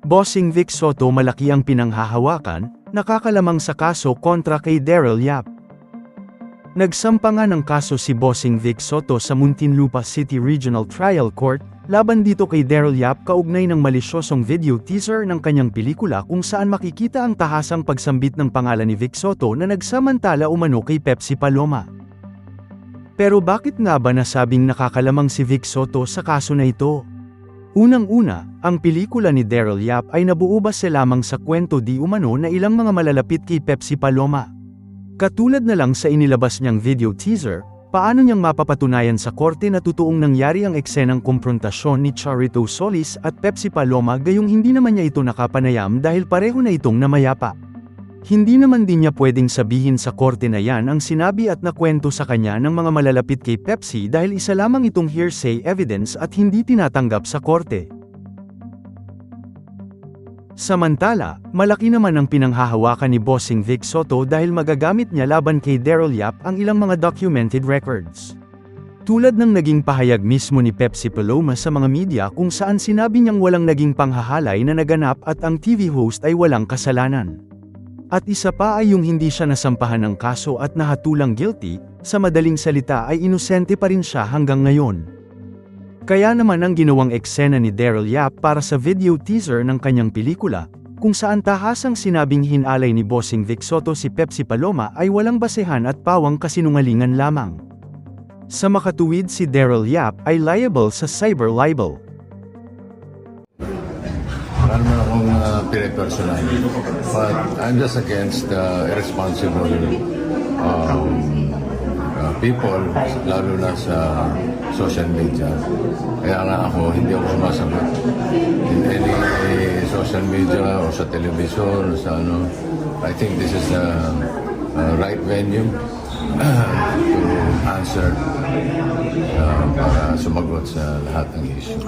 Bossing Vic Soto malaki ang pinanghahawakan, nakakalamang sa kaso kontra kay Daryl Yap. Nagsampa nga ng kaso si Bossing Vic Soto sa Muntinlupa City Regional Trial Court, laban dito kay Daryl Yap kaugnay ng malisyosong video teaser ng kanyang pelikula kung saan makikita ang tahasang pagsambit ng pangalan ni Vic Soto na nagsamantala umano kay Pepsi Paloma. Pero bakit nga ba nasabing nakakalamang si Vic Soto sa kaso na ito? Unang-una, ang pelikula ni Daryl Yap ay nabuo base lamang sa kwento di umano na ilang mga malalapit kay Pepsi Paloma. Katulad na lang sa inilabas niyang video teaser, paano niyang mapapatunayan sa korte na totoong nangyari ang eksenang komprontasyon ni Charito Solis at Pepsi Paloma gayong hindi naman niya ito nakapanayam dahil pareho na itong namayapa. Hindi naman din niya pwedeng sabihin sa korte na yan ang sinabi at nakwento sa kanya ng mga malalapit kay Pepsi dahil isa lamang itong hearsay evidence at hindi tinatanggap sa korte. Samantala, malaki naman ang pinanghahawakan ni Bossing Vic Soto dahil magagamit niya laban kay Daryl Yap ang ilang mga documented records. Tulad ng naging pahayag mismo ni Pepsi Paloma sa mga media kung saan sinabi niyang walang naging panghahalay na naganap at ang TV host ay walang kasalanan. At isa pa ay yung hindi siya nasampahan ng kaso at nahatulang guilty, sa madaling salita ay inosente pa rin siya hanggang ngayon. Kaya naman ang ginawang eksena ni Daryl Yap para sa video teaser ng kanyang pelikula, kung saan tahasang sinabing hinalay ni Bossing Vic Soto si Pepsi Paloma ay walang basehan at pawang kasinungalingan lamang. Sa makatuwid si Daryl Yap ay liable sa cyber libel. Ano man akong pinipersonal. But I'm just against irresponsible people, lalo na sa social media. Kaya nga ako, hindi ako sumasagot in any social media o sa television o sa ano. I think this is the right venue to answer para sumagot sa lahat ng issue.